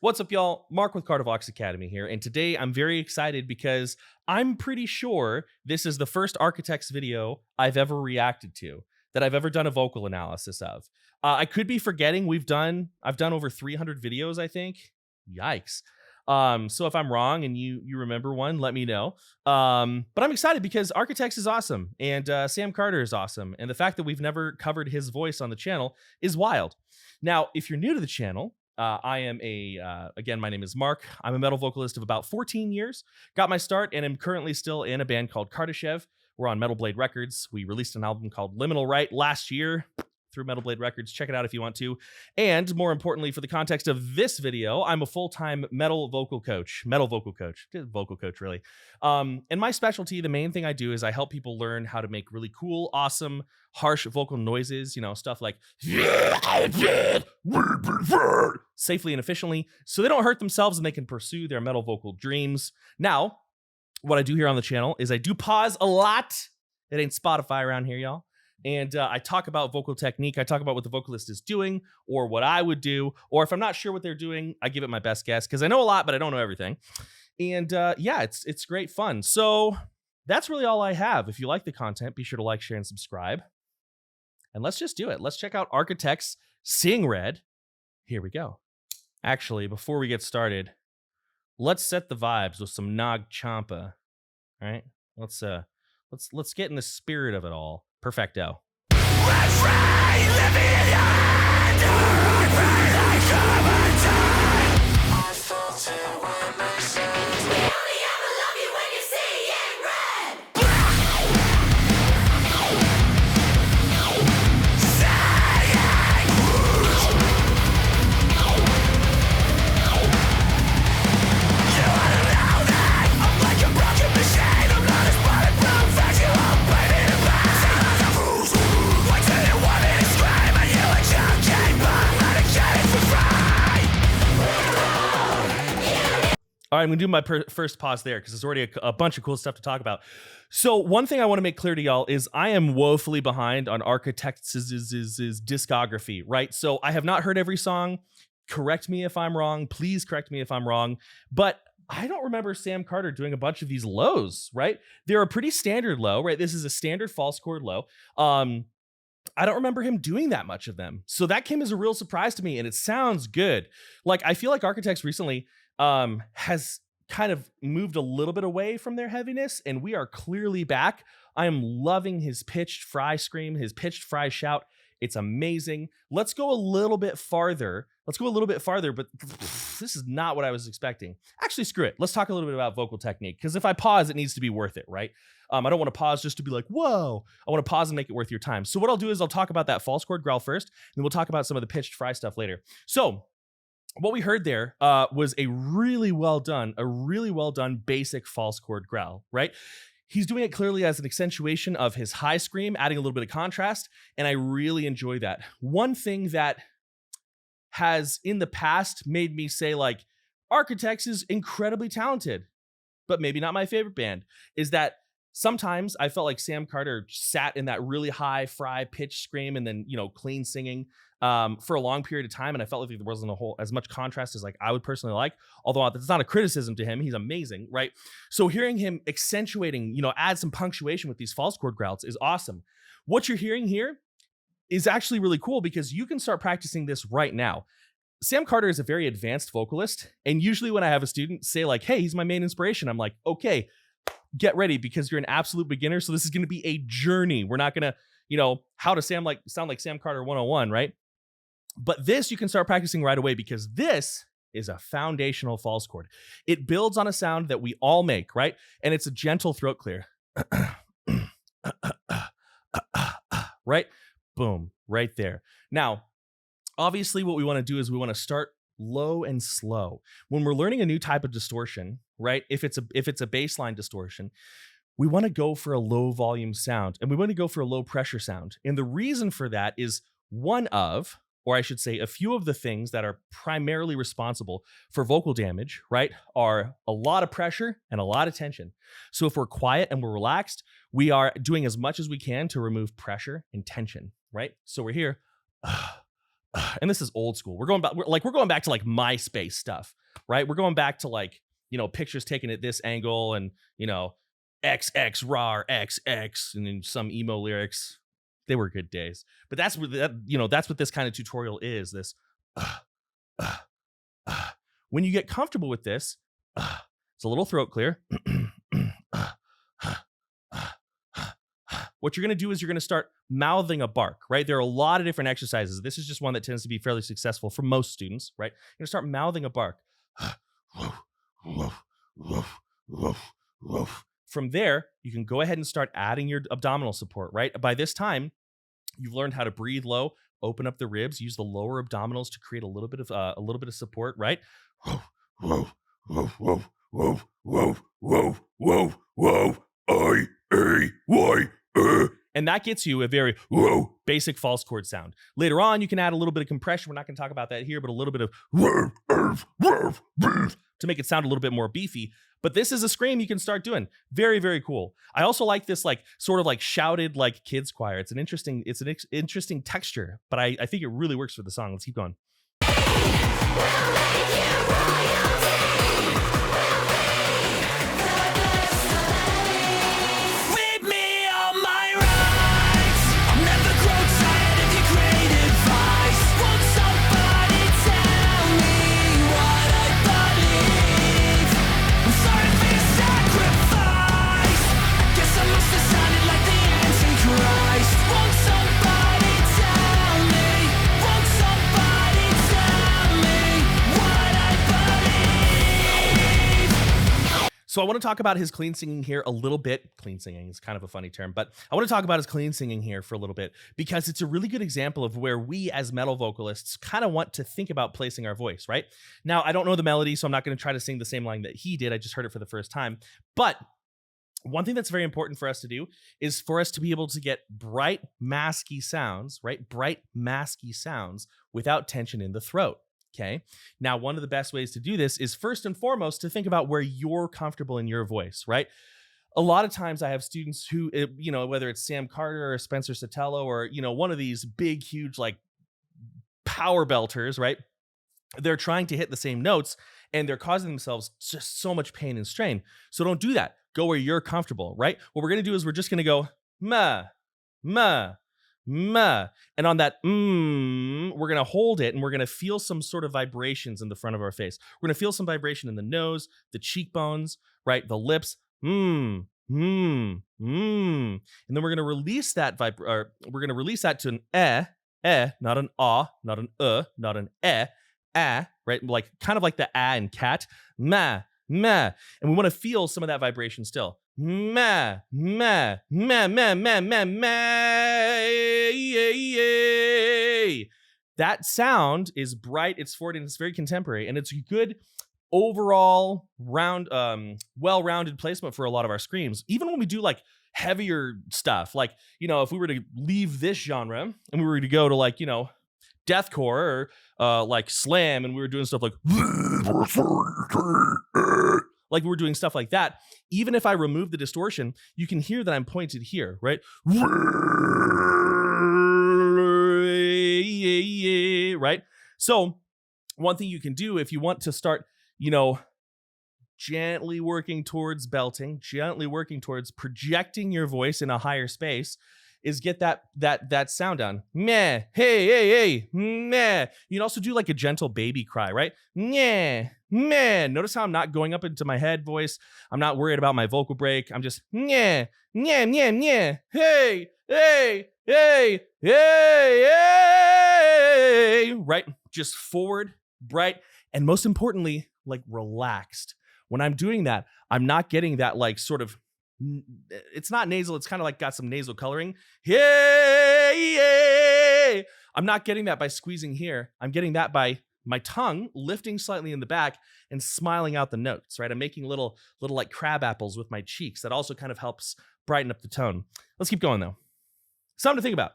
What's up, y'all? Mark with Cardivox Academy here, and today I'm very excited because I'm pretty sure this is the first Architects video I've ever reacted to, that I've ever done a vocal analysis of. I could be forgetting I've done over 300 videos, I think. Yikes. So if I'm wrong and you remember one, let me know. But I'm excited because Architects is awesome, and Sam Carter is awesome, and the fact that we've never covered his voice on the channel is wild. Now, if you're new to the channel, I am again, my name is Mark. I'm a metal vocalist of about 14 years. Got my start and am currently still in a band called Kardashev. We're on Metal Blade Records. We released an album called Liminal Right last year through Metal Blade Records. Check it out if you want to. And more importantly, for the context of this video, I'm a full-time vocal coach, really. And my specialty, the main thing I do is I help people learn how to make really cool, awesome, harsh vocal noises, stuff like safely and efficiently, so they don't hurt themselves and they can pursue their metal vocal dreams. Now, what I do here on the channel is I do pause a lot. It ain't Spotify around here, y'all. And I talk about vocal technique. I talk about what the vocalist is doing or what I would do. Or if I'm not sure what they're doing, I give it my best guess because I know a lot, but I don't know everything. And yeah, it's great fun. So that's really all I have. If you like the content, be sure to like, share, and subscribe. And let's just do it. Let's check out Architects Seeing Red. Here we go. Actually, before we get started, let's set the vibes with some Nag Champa. All right? Let's get in the spirit of it all. Perfecto. All right, I'm going to do my first pause there because there's already a bunch of cool stuff to talk about. So one thing I want to make clear to y'all is I am woefully behind on Architects' discography, right? So I have not heard every song. Correct me if I'm wrong. Please correct me if I'm wrong. But I don't remember Sam Carter doing a bunch of these lows, right? They're a pretty standard low, right? This is a standard false chord low. I don't remember him doing that much of them. So that came as a real surprise to me, and it sounds good. Like, I feel like Architects recently has kind of moved a little bit away from their heaviness, and we are clearly back. I am loving his pitched fry scream, his pitched fry shout. It's amazing. Let's go a little bit farther. But this is not what I was expecting. Actually, screw it. Let's talk a little bit about vocal technique, because if I pause, it needs to be worth it, right? I don't want to pause just to be like, whoa. I want to pause and make it worth your time. So what I'll do is I'll talk about that false chord growl first, and then we'll talk about some of the pitched fry stuff later. So what we heard there was a really well done basic false chord growl, right? He's doing it clearly as an accentuation of his high scream, adding a little bit of contrast, and I really enjoy that. One thing that has in the past made me say, like, Architects is incredibly talented, but maybe not my favorite band, is that sometimes I felt like Sam Carter sat in that really high fry pitch scream and then, clean singing for a long period of time. And I felt like there wasn't as much contrast as like I would personally like, although that's not a criticism to him. He's amazing, right? So hearing him accentuating, add some punctuation with these false chord growls is awesome. What you're hearing here is actually really cool because you can start practicing this right now. Sam Carter is a very advanced vocalist. And usually when I have a student say like, hey, he's my main inspiration, I'm like, okay, get ready because you're an absolute beginner. So this is going to be a journey. We're not going to, how to sound like Sam Carter 101, right? But this you can start practicing right away because this is a foundational false chord. It builds on a sound that we all make, right? And it's a gentle throat clear. Right? Boom, right there. Now, obviously what we want to do is we want to start low and slow. When we're learning a new type of distortion, right? If it's a baseline distortion, we want to go for a low volume sound and we want to go for a low pressure sound. And the reason for that is a few of the things that are primarily responsible for vocal damage, right, are a lot of pressure and a lot of tension. So if we're quiet and we're relaxed, we are doing as much as we can to remove pressure and tension, right? So we're here. and this is old school. We're going back to like MySpace stuff, right? We're going back to like, pictures taken at this angle and, XX rar XX and then some emo lyrics. They were good days. But that's what that's what this kind of tutorial is. This when you get comfortable with this, it's a little throat clear. What you're going to do is you're going to start mouthing a bark, right? There are a lot of different exercises. This is just one that tends to be fairly successful for most students, right? You're going to start mouthing a bark. From there, you can go ahead and start adding your abdominal support, right? By this time, you've learned how to breathe low, open up the ribs, use the lower abdominals to create a little bit of support, right? And that gets you a very basic false chord sound. Later on, you can add a little bit of compression. We're not going to talk about that here, but a little bit of to make it sound a little bit more beefy. But this is a scream you can start doing. Very, very cool. I also like this like sort of like shouted like kids choir. It's an interesting texture, but I think it really works for the song. Let's keep going. So I want to talk about his clean singing here a little bit. Clean singing is kind of a funny term, but I want to talk about his clean singing here for a little bit because it's a really good example of where we as metal vocalists kind of want to think about placing our voice, right? Now, I don't know the melody, so I'm not going to try to sing the same line that he did. I just heard it for the first time. But one thing that's very important for us to do is for us to be able to get bright, masky sounds, right? Bright, masky sounds without tension in the throat. Okay. Now, one of the best ways to do this is first and foremost to think about where you're comfortable in your voice, right? A lot of times I have students who, whether it's Sam Carter or Spencer Sotelo or, one of these big, huge, like power belters, right? They're trying to hit the same notes and they're causing themselves just so much pain and strain. So don't do that. Go where you're comfortable, right? What we're going to do is we're just going to go ma, ma, ma. And on that we're going to hold it and we're going to feel some sort of vibrations in the front of our face. We're going to feel some vibration in the nose, the cheekbones, right? The lips. And then we're going to release that we're going to release that to an not an ah, not an not an right? Like kind of like the in cat. Ma, ma. And we want to feel some of that vibration still. Ma, ma, ma, ma, ma, ma, ma. That sound is bright, it's forward, and it's very contemporary, and it's a good overall well-rounded placement for a lot of our screams. Even when we do like heavier stuff, like, if we were to leave this genre and we were to go to like, deathcore or like slam, and we were doing stuff like we were doing stuff like that, even if I remove the distortion, you can hear that I'm pointed here, right? Right? So one thing you can do if you want to start, gently working towards belting, gently working towards projecting your voice in a higher space, is get that sound down. Meh, hey, meh. You can also do like a gentle baby cry, right? Meh, meh. Notice how I'm not going up into my head voice. I'm not worried about my vocal break. I'm just meh, meh, meh, meh. Hey, hey, hey, hey, hey. Right? Just forward, bright, and most importantly, like relaxed. When I'm doing that, I'm not getting that like sort of, it's not nasal. It's kind of like got some nasal coloring. Hey. I'm not getting that by squeezing here. I'm getting that by my tongue lifting slightly in the back and smiling out the notes, right? I'm making little like crab apples with my cheeks. That also kind of helps brighten up the tone. Let's keep going though. Something to think about.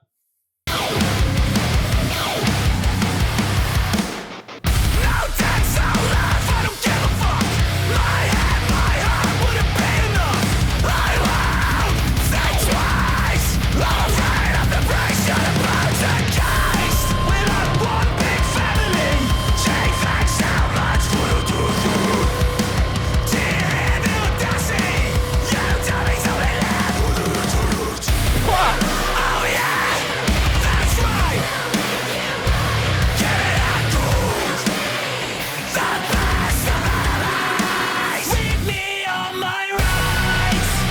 I'm afraid of the price of the birds and case. We don't want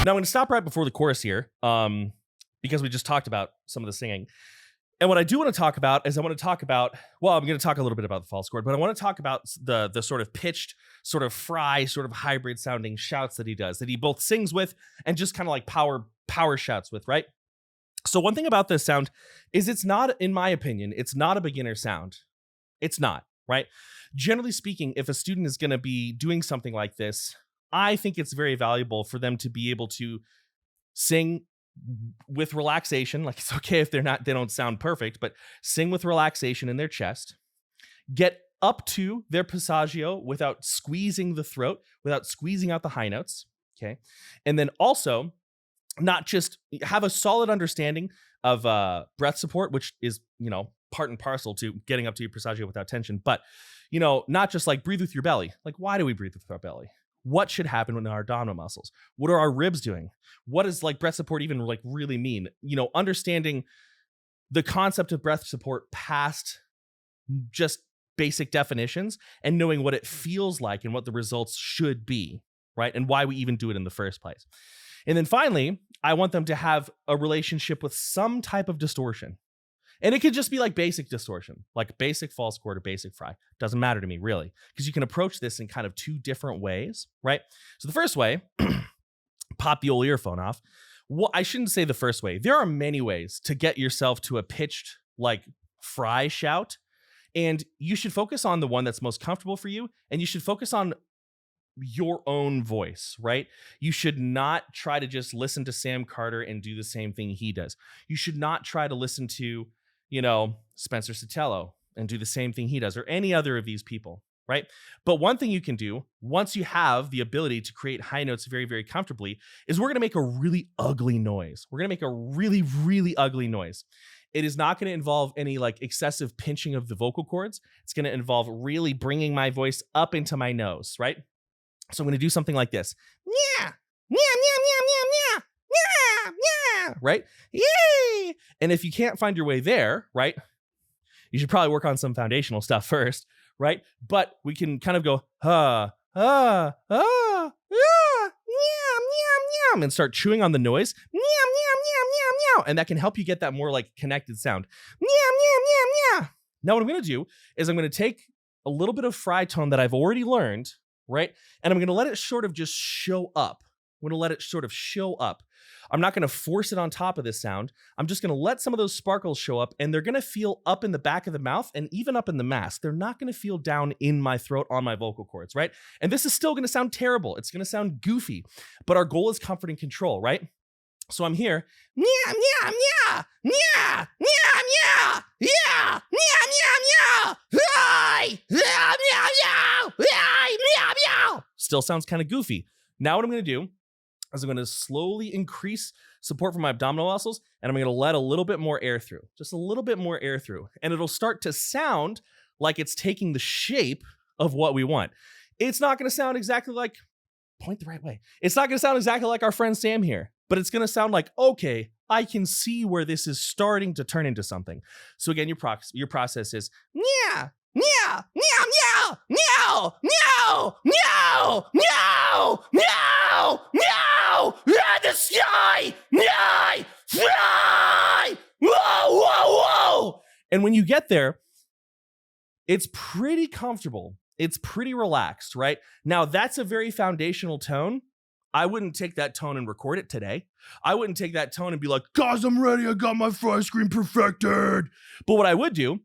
Now I'm going to stop right before the chorus here, because we just talked about some of the singing. And what I do want to talk about is I'm going to talk about, well, I'm going to talk a little bit about the false chord, but I want to talk about the sort of pitched, sort of fry, sort of hybrid sounding shouts that he does, that he both sings with and just kind of like power shouts with, right? So one thing about this sound is it's not, in my opinion, it's not a beginner sound. It's not, right? Generally speaking, if a student is going to be doing something like this, I think it's very valuable for them to be able to sing with relaxation. Like, it's okay if they don't sound perfect, but sing with relaxation in their chest, get up to their passaggio without squeezing the throat, without squeezing out the high notes. Okay. And then also not just have a solid understanding of breath support, which is, part and parcel to getting up to your passaggio without tension, but, not just like breathe with your belly. Like, why do we breathe with our belly? What should happen in our abdominal muscles? What are our ribs doing? What does like breath support even like really mean? Understanding the concept of breath support past just basic definitions and knowing what it feels like and what the results should be, right? And why we even do it in the first place. And then finally, I want them to have a relationship with some type of distortion. And it could just be like basic distortion, like basic false chord or basic fry. Doesn't matter to me, really, because you can approach this in kind of two different ways, right? So the first way, pop the old earphone off. Well, I shouldn't say the first way. There are many ways to get yourself to a pitched, like fry shout. And you should focus on the one that's most comfortable for you. And you should focus on your own voice, right? You should not try to just listen to Sam Carter and do the same thing he does. You should not try to listen to, Spencer Sotelo and do the same thing he does, or any other of these people, right? But one thing you can do once you have the ability to create high notes very, very comfortably is we're going to make a really ugly noise. We're going to make a really, really ugly noise. It is not going to involve any like excessive pinching of the vocal cords. It's going to involve really bringing my voice up into my nose, right? So I'm going to do something like this. Yeah, yeah, yeah, yeah, yeah, yeah, yeah, right? Yay! And if you can't find your way there, right, you should probably work on some foundational stuff first, right? But we can kind of go, meow, meow, meow, and start chewing on the noise. Meow, meow, meow, meow, meow. And that can help you get that more like connected sound. Meow, meow, meow, meow. Now what I'm going to do is I'm going to take a little bit of fry tone that I've already learned, right? And I'm going to let it sort of just show up. I'm going to let it sort of show up. I'm not going to force it on top of this sound. I'm just going to let some of those sparkles show up, and they're going to feel up in the back of the mouth and even up in the mask. They're not going to feel down in my throat on my vocal cords, right? And this is still going to sound terrible. It's going to sound goofy, but our goal is comfort and control, right? So I'm here. Meow, meow, meow, meow, meow, meow, yeah, meow, meow, meow, hi, meow, meow, meow, hi, meow, meow. Still sounds kind of goofy. Now what I'm going to do is I'm going to slowly increase support from my abdominal muscles, and I'm going to let a little bit more air through, just a little bit more air through, and it'll start to sound like it's taking the shape of what we want. It's not going to sound exactly like, point the right way. It's not going to sound exactly like our friend Sam here, but it's going to sound like, okay, I can see where this is starting to turn into something. So again, your process is meow, meow, meow, meow, meow, meow, meow, meow, meow, meow, the sky, meow, fly, whoa, whoa, whoa. And when you get there, it's pretty comfortable. It's pretty relaxed, right? Now, that's a very foundational tone. I wouldn't take that tone and record it today. I wouldn't take that tone and be like, guys, I'm ready. I got my fry screen perfected. But what I would do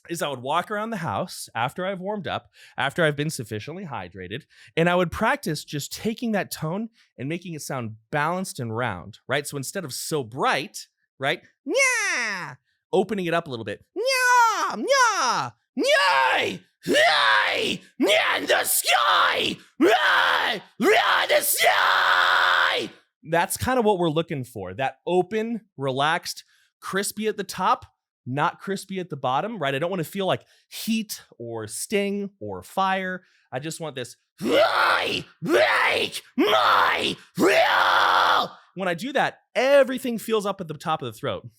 is I would walk around the house after I've warmed up, after I've been sufficiently hydrated, and I would practice just taking that tone and making it sound balanced and round, right? So instead of so bright, right? Yeah, opening it up a little bit. Yeah, yeah, yay, yay, yeah, in the sky, yeah, yeah, the sky. That's kind of what we're looking for. That open, relaxed, crispy at the top, not crispy at the bottom, right? I don't want to feel like heat or sting or fire. I just want this, I make my will. When I do that, everything feels up at the top of the throat.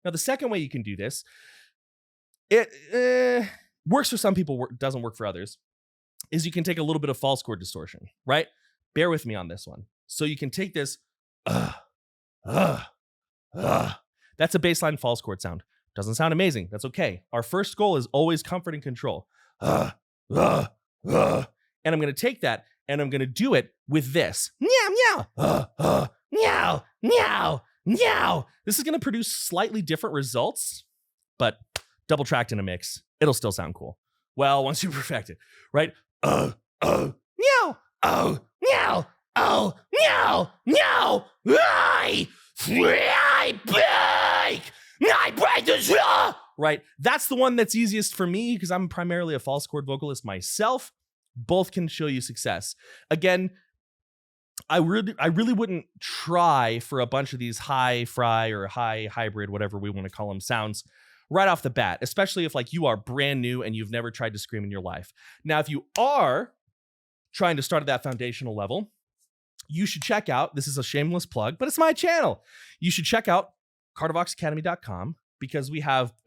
Now, the second way you can do this, it works for some people, doesn't work for others, is you can take a little bit of false chord distortion, right? Bear with me on this one. So you can take this uh, uh, That's a baseline false chord sound. Doesn't sound amazing. That's okay. Our first goal is always comfort and control. And I'm going to take that and I'm going to do it with this. Meow, meow. Meow, meow, meow. This is going to produce slightly different results, but double tracked in a mix. It'll still sound cool. Well, once you perfect it, right? Meow, meow, meow, meow. I break the jaw. Right? That's the one that's easiest for me because I'm primarily a false chord vocalist myself. Both can show you success. Again, I really wouldn't try for a bunch of these high fry or high hybrid, whatever we want to call them, sounds right off the bat, especially if like you are brand new and you've never tried to scream in your life. Now, if you are trying to start at that foundational level, you should check out, this is a shameless plug, but it's my channel. You should check out cartervoxacademy.com because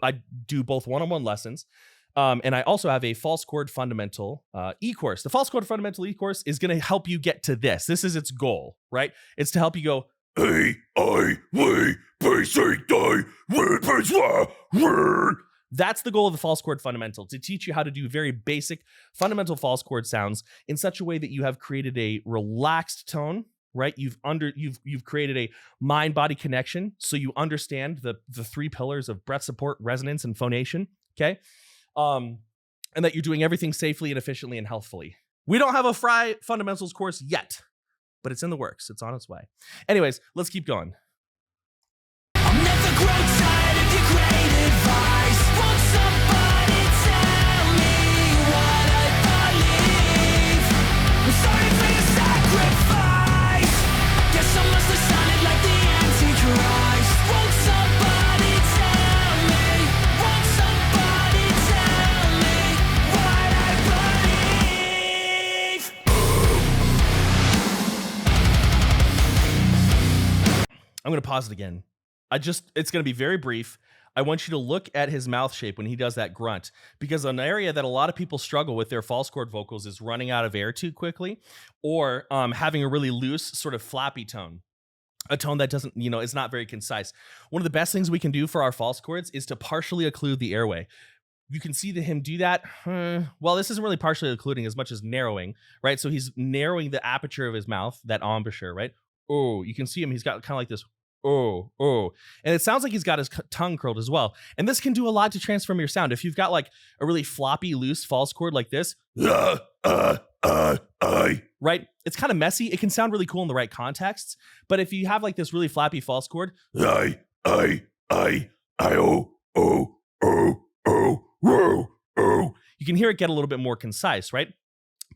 I do both one-on-one lessons. And I also have a false chord fundamental e-course. The false chord fundamental e-course is going to help you get to this. This is its goal, right? It's to help you go, That's the goal of the false chord fundamental, to teach you how to do very basic fundamental false chord sounds in such a way that you have created a relaxed tone, right? You've created a mind-body connection, so you understand the three pillars of breath support, resonance, and phonation, okay? And that you're doing everything safely and efficiently and healthfully. We don't have a Fry fundamentals course yet, but it's in the works. It's on its way. Anyways, let's keep going. I'll never grow tired of your great advice. Won't somebody tell me what I believe? I'm sorry for your sacrifice. Guess I must have sounded like the Antichrist. Won't somebody tell me? Won't somebody tell me what I believe? I'm going to pause it again. It's going to be very brief. I want you to look at his mouth shape when he does that grunt, because an area that a lot of people struggle with their false chord vocals is running out of air too quickly, or having a really loose sort of flappy tone, a tone that doesn't, is not very concise. One of the best things we can do for our false chords is to partially occlude the airway. You can see him do that. Well, this isn't really partially occluding as much as narrowing, right? So he's narrowing the aperture of his mouth, that embouchure, right? Oh, you can see him. He's got kind of like this. Oh. And it sounds like he's got his tongue curled as well. And this can do a lot to transform your sound. If you've got like a really floppy, loose false chord like this, right? It's kind of messy. It can sound really cool in the right contexts. But if you have like this really flappy false chord, you can hear it get a little bit more concise, right?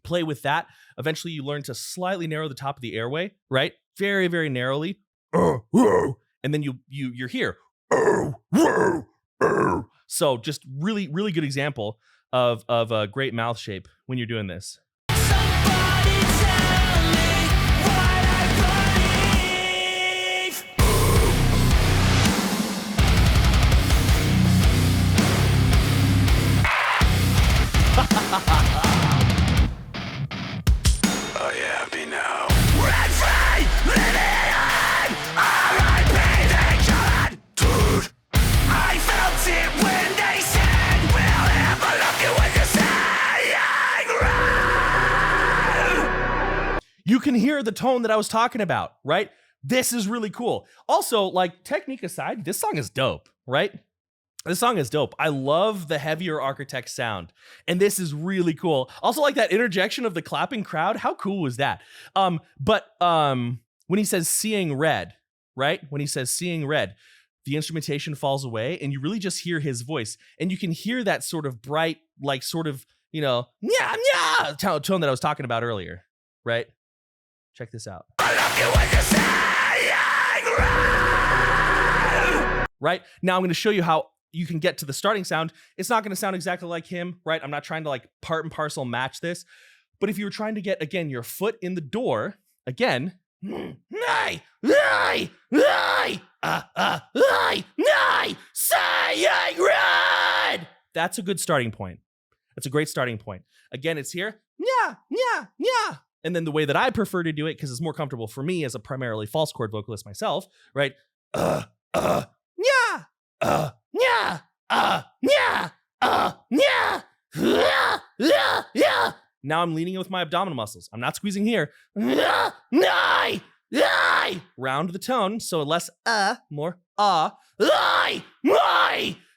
Play with that. Eventually you learn to slightly narrow the top of the airway, right? Very, very narrowly. And then you're here. So just really, really good example of a great mouth shape when you're doing this. Somebody tell me what I believe. Are you happy now? Run free, living on R.I.P. the Dude, I felt it when they said we'll never look you in the saying. You can hear the tone that I was talking about, right? This is really cool. Also, like, technique aside, this song is dope, right? This song is dope. I love the heavier Architect sound, and this is really cool. Also, like that interjection of the clapping crowd. How cool was that? But when he says seeing red, right? When he says seeing red, the instrumentation falls away, and you really just hear his voice, and you can hear that sort of bright, like sort of, tone that I was talking about earlier, right? Check this out. Right? Now I'm going to show you how you can get to the starting sound. It's not going to sound exactly like him, right? I'm not trying to like part and parcel match this. But if you were trying to get, again, your foot in the door, again, saying red. That's a good starting point. That's a great starting point. Again, it's here. And then the way that I prefer to do it, because it's more comfortable for me as a primarily false chord vocalist myself, right? Yeah, yeah, yeah, yeah. Now I'm leaning with my abdominal muscles. I'm not squeezing here. Round the tone, so less more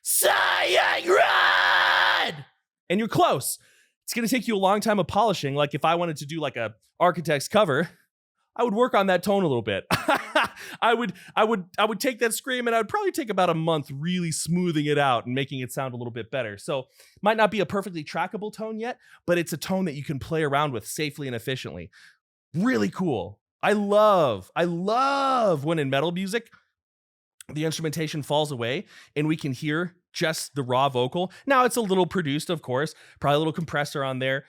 saying red. And you're close. It's gonna take you a long time of polishing. Like if I wanted to do like a Architects cover, I would work on that tone a little bit. I would take that scream and I'd probably take about a month really smoothing it out and making it sound a little bit better. So might not be a perfectly trackable tone yet, but it's a tone that you can play around with safely and efficiently. Really cool. I love when in metal music, the instrumentation falls away and we can hear just the raw vocal. Now it's a little produced, of course, probably a little compressor on there,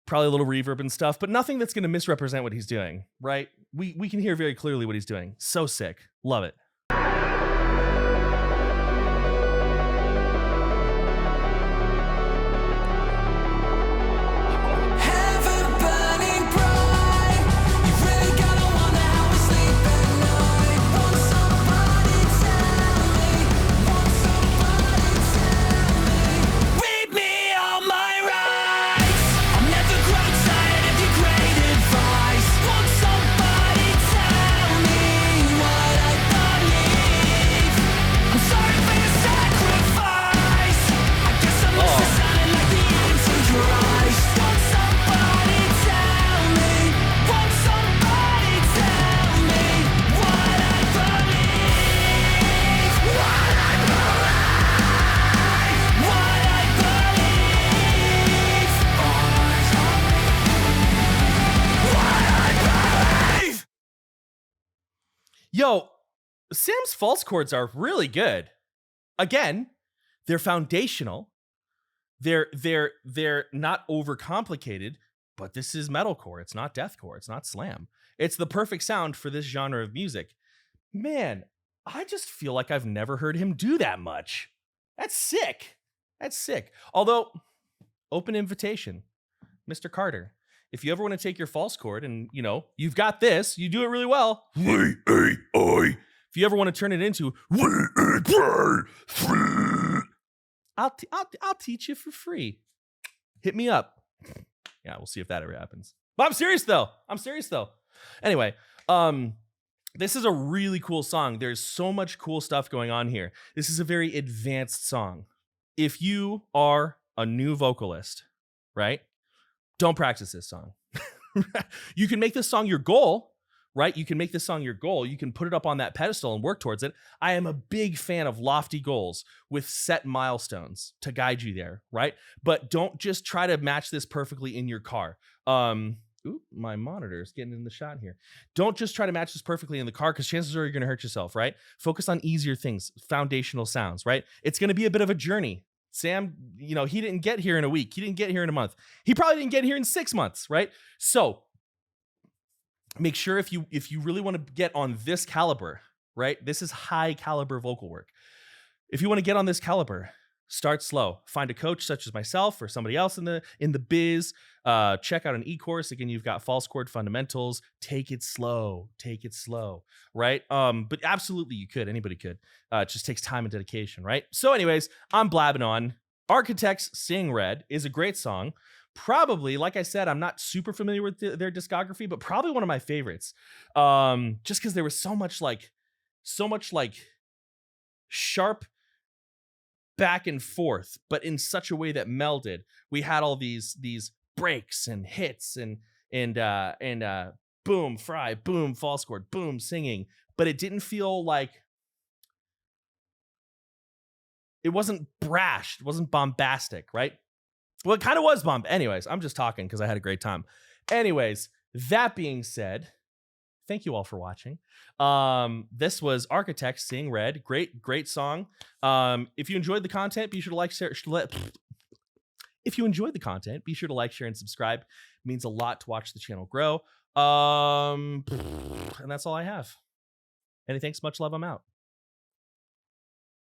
probably a little reverb and stuff, but nothing that's going to misrepresent what he's doing, right? We can hear very clearly what he's doing. So sick. Love it. Yo, Sam's false chords are really good. Again, they're foundational. They're not overcomplicated, but this is metalcore. It's not deathcore. It's not slam. It's the perfect sound for this genre of music. Man, I just feel like I've never heard him do that much. That's sick. That's sick. Although, open invitation, Mr. Carter. If you ever want to take your false chord and, you know, you've got this, you do it really well. If you ever want to turn it into, I'll teach you for free. Hit me up. Yeah, we'll see if that ever happens. But I'm serious though. Anyway, this is a really cool song. There's so much cool stuff going on here. This is a very advanced song. If you are a new vocalist, right? Don't practice this song. You can make this song your goal, right? You can make this song your goal. You can put it up on that pedestal and work towards it. I am a big fan of lofty goals with set milestones to guide you there, right? But don't just try to match this perfectly in your car. Ooh, my monitor is getting in the shot here. Don't just try to match this perfectly in the car because chances are you're going to hurt yourself, right? Focus on easier things, foundational sounds, right? It's going to be a bit of a journey. Sam, you know, he didn't get here in a week. He didn't get here in a month. He probably didn't get here in 6 months, right? So make sure if you really want to get on this caliber, right? This is high caliber vocal work. If you want to get on this caliber, start slow. Find a coach such as myself or somebody else in the biz. Check out an e-course. Again, you've got false chord fundamentals. Take it slow, right? But absolutely you could. Anybody could. It just takes time and dedication, right? So anyways, I'm blabbing on. Architects Sing Red is a great song. Probably, like I said, I'm not super familiar with their discography, but probably one of my favorites. Just because there was so much like sharp back and forth, but in such a way that melded. We had all these breaks and hits and boom, fry, boom, false chord, boom, singing, but it didn't feel like it wasn't brash, it wasn't bombastic, right? Well, it kind of was bomb. Anyways, I'm just talking because I had a great time. Anyways, that being said, thank you all for watching. This was Architects Sing Red. Great song. If you enjoyed the content, be sure to like, share. If you enjoyed the content, be sure to like, share, and subscribe. It means a lot to watch the channel grow. And that's all I have. Any thanks, much love, I'm out.